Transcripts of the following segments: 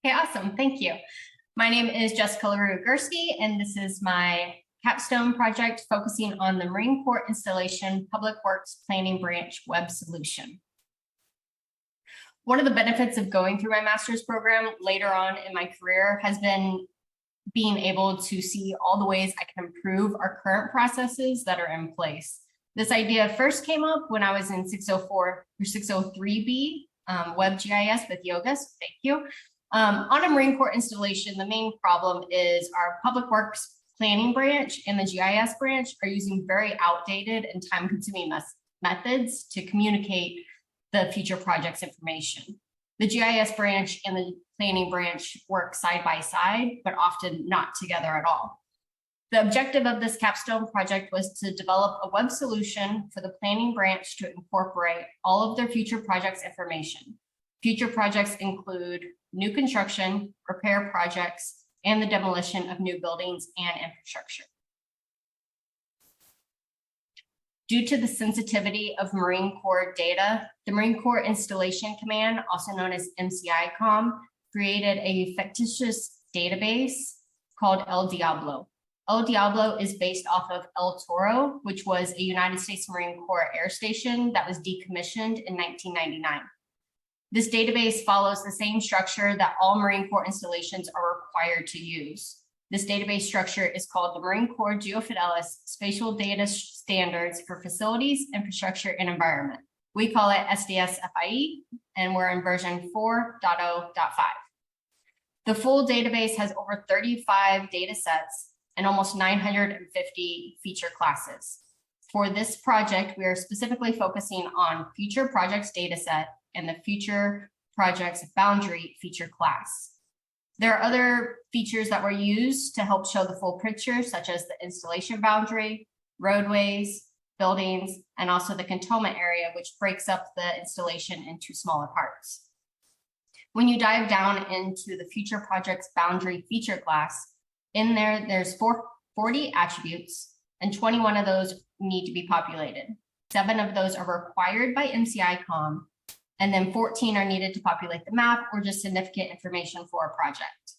Okay, awesome. Thank you. My name is Jessica Gerski, and this is my capstone project focusing on the Marine Corps Installation Public Works Planning Branch web solution. One of the benefits of going through my master's program later on in my career has been being able to see all the ways I can improve our current processes that are in place. This idea first came up when I was in 604 or 603B WebGIS with Yoga, so thank you. On a Marine Corps installation, the main problem is our Public Works Planning branch and the GIS branch are using very outdated and time-consuming methods to communicate the future projects information. The GIS branch and the planning branch work side by side, but often not together at all. The objective of this capstone project was to develop a web solution for the planning branch to incorporate all of their future projects information. Future projects include new construction, repair projects, and the demolition of new buildings and infrastructure. Due to the sensitivity of Marine Corps data, the Marine Corps Installation Command, also known as MCICOM, created a fictitious database called El Diablo. El Diablo is based off of El Toro, which was a United States Marine Corps air station that was decommissioned in 1999. This database follows the same structure that all Marine Corps installations are required to use. This database structure is called the Marine Corps GeoFidelis Spatial Data Standards for Facilities, Infrastructure, and Environment. We call it SDS-FIE, and we're in version 4.0.5. The full database has over 35 data sets and almost 950 feature classes. For this project, we are specifically focusing on future projects dataset and the future projects boundary feature class. There are other features that were used to help show the full picture, such as the installation boundary, roadways, buildings, and also the cantonment area, which breaks up the installation into smaller parts. When you dive down into the future projects boundary feature class, in there's 40 attributes, and 21 of those need to be populated. 7 of those are required by MCICOM, and then 14 are needed to populate the map or just significant information for a project.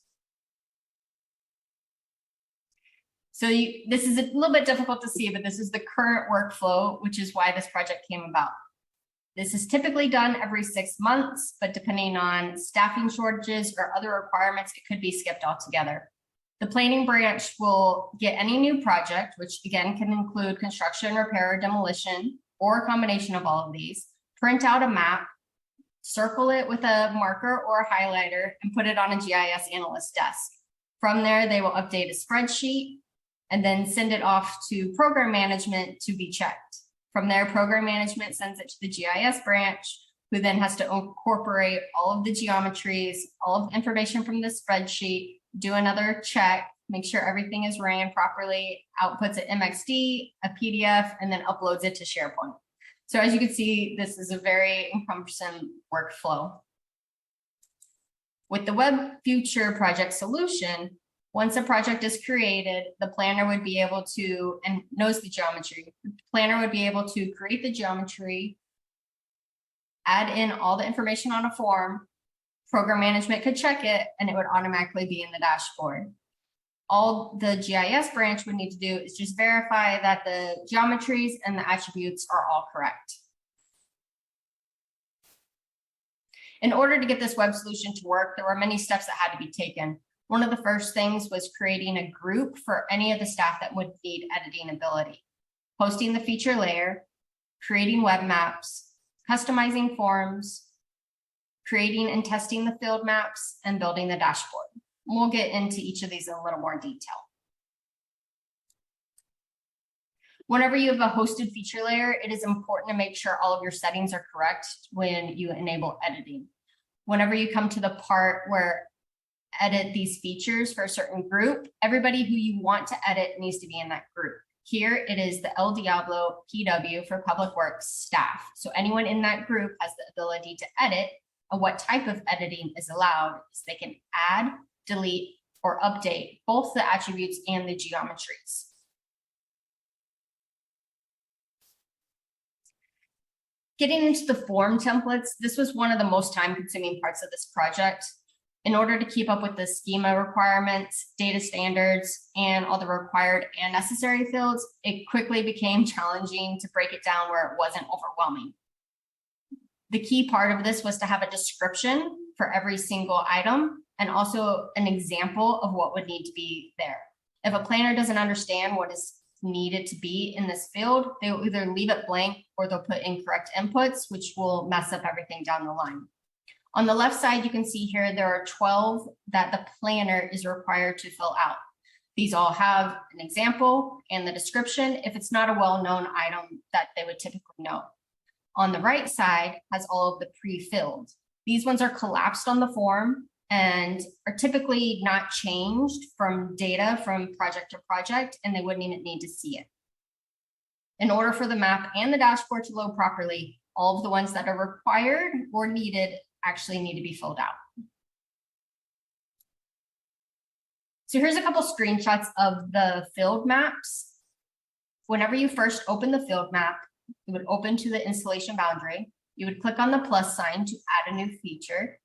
So this is a little bit difficult to see, but this is the current workflow, which is why this project came about. This is typically done every 6 months, but depending on staffing shortages or other requirements, it could be skipped altogether. The planning branch will get any new project, which again can include construction, repair, or demolition, or a combination of all of these, print out a map, circle it with a marker or a highlighter, and put it on a GIS analyst desk. From there, they will update a spreadsheet and then send it off to program management to be checked. From there, program management sends it to the GIS branch, who then has to incorporate all of the geometries, all of the information from the spreadsheet, do another check, make sure everything is ran properly, outputs an MXD, a PDF, and then uploads it to SharePoint. So as you can see, this is a very cumbersome workflow. With the Web Future Project solution, once a project is created, the planner would be able to, and knows the geometry, the planner would be able to create the geometry, add in all the information on a form, program management could check it, and it would automatically be in the dashboard. All the GIS branch would need to do is just verify that the geometries and the attributes are all correct. In order to get this web solution to work, there were many steps that had to be taken. One of the first things was creating a group for any of the staff that would need editing ability, posting the feature layer, creating web maps, customizing forms, creating and testing the field maps, and building the dashboard. We'll get into each of these in a little more detail. Whenever you have a hosted feature layer, it is important to make sure all of your settings are correct when you enable editing. Whenever you come to the part where edit these features for a certain group, everybody who you want to edit needs to be in that group. Here it is the El Diablo PW for Public Works staff. So anyone in that group has the ability to edit, and what type of editing is allowed is they can add, delete, or update both the attributes and the geometries. Getting into the form templates, this was one of the most time-consuming parts of this project. In order to keep up with the schema requirements, data standards, and all the required and necessary fields, it quickly became challenging to break it down where it wasn't overwhelming. The key part of this was to have a description for every single item and also an example of what would need to be there. If a planner doesn't understand what is needed to be in this field, they will either leave it blank or they'll put incorrect inputs, which will mess up everything down the line. On the left side, you can see here there are 12 that the planner is required to fill out. These all have an example and the description if it's not a well-known item that they would typically know. On the right side has all of the pre-filled. These ones are collapsed on the form and are typically not changed from data from project to project, and they wouldn't even need to see it. In order for the map and the dashboard to load properly, all of the ones that are required or needed actually need to be filled out. So here's a couple screenshots of the field maps. Whenever you first open the field map, you would open to the installation boundary. You would click on the plus sign to add a new feature.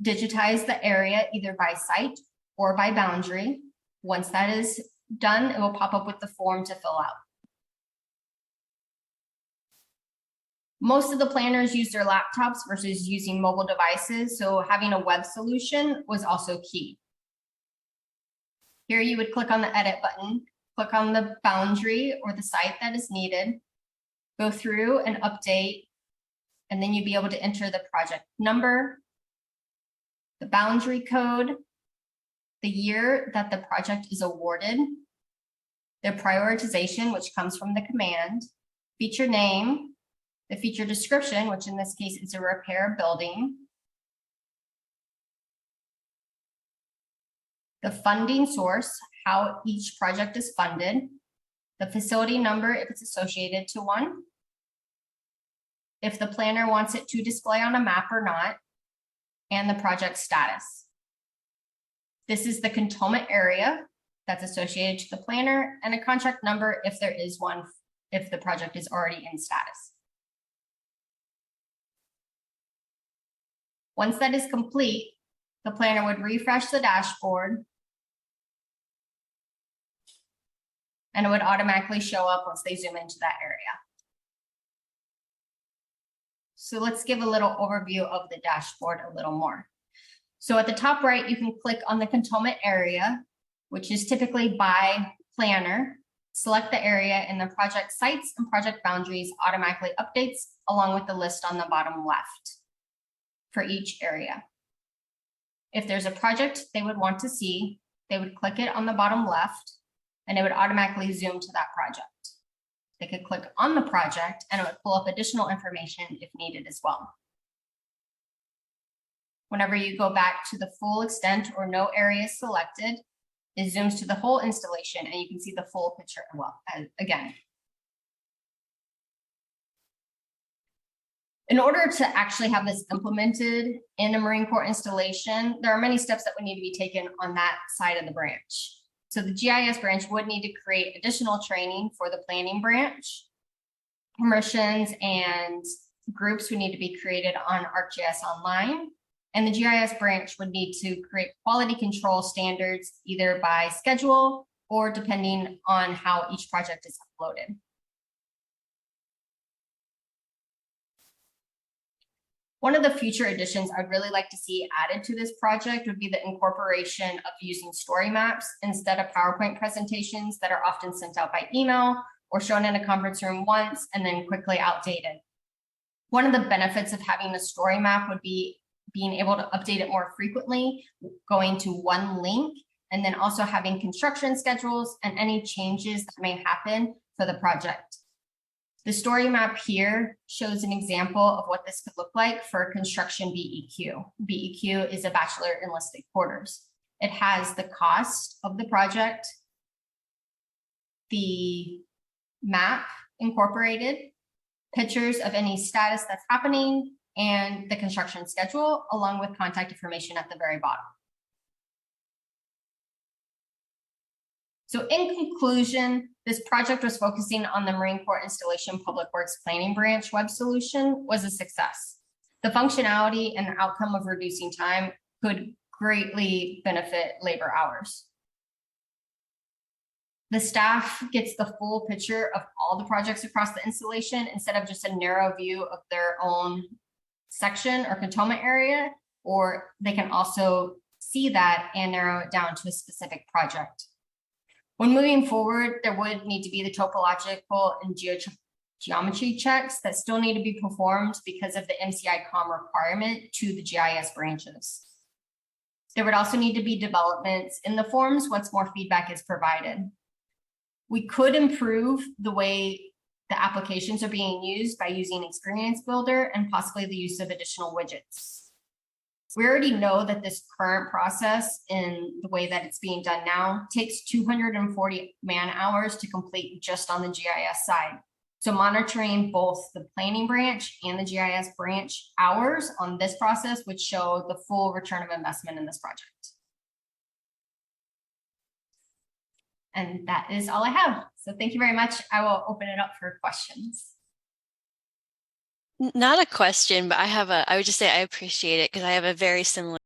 Digitize the area either by site or by boundary. Once that is done, it will pop up with the form to fill out. Most of the planners use their laptops versus using mobile devices, so having a web solution was also key. Here you would click on the edit button, click on the boundary or the site that is needed, go through and update, and then you'd be able to enter the project number, the boundary code, the year that the project is awarded, the prioritization, which comes from the command, feature name, the feature description, which in this case is a repair building, the funding source, how each project is funded, the facility number if it's associated to one, if the planner wants it to display on a map or not, and the project status. This is the cantonment area that's associated to the planner and a contract number if there is one, if the project is already in status. Once that is complete, the planner would refresh the dashboard and it would automatically show up once they zoom into that area. So let's give a little overview of the dashboard a little more. So at the top right, you can click on the cantonment area, which is typically by planner. Select the area and the project sites and project boundaries automatically updates along with the list on the bottom left for each area. If there's a project they would want to see, they would click it on the bottom left and it would automatically zoom to that project. They could click on the project and it would pull up additional information if needed as well. Whenever you go back to the full extent or no area selected, it zooms to the whole installation and you can see the full picture again. In order to actually have this implemented in a Marine Corps installation, there are many steps that would need to be taken on that side of the branch. So the GIS branch would need to create additional training for the planning branch. Permissions and groups would need to be created on ArcGIS Online. And the GIS branch would need to create quality control standards either by schedule or depending on how each project is uploaded. One of the future additions I'd really like to see added to this project would be the incorporation of using story maps instead of PowerPoint presentations that are often sent out by email or shown in a conference room once and then quickly outdated. One of the benefits of having a story map would be being able to update it more frequently, going to one link, and then also having construction schedules and any changes that may happen for the project. The story map here shows an example of what this could look like for construction BEQ. BEQ is a bachelor enlisted quarters. It has the cost of the project, the map incorporated, pictures of any status that's happening, and the construction schedule, along with contact information at the very bottom. So in conclusion, this project was focusing on the Marine Corps Installation Public Works Planning Branch web solution was a success. The functionality and the outcome of reducing time could greatly benefit labor hours. The staff gets the full picture of all the projects across the installation instead of just a narrow view of their own section or cantonment area, or they can also see that and narrow it down to a specific project. When moving forward, there would need to be the topological and geometry checks that still need to be performed because of the MCI-COM requirement to the GIS branches. There would also need to be developments in the forms once more feedback is provided. We could improve the way the applications are being used by using Experience Builder and possibly the use of additional widgets. We already know that this current process in the way that it's being done now takes 240 man hours to complete just on the GIS side. So monitoring both the planning branch and the GIS branch hours on this process would show the full return of investment in this project. And that is all I have. So thank you very much. I will open it up for questions. Not a question, but I would just say I appreciate it because I have a very similar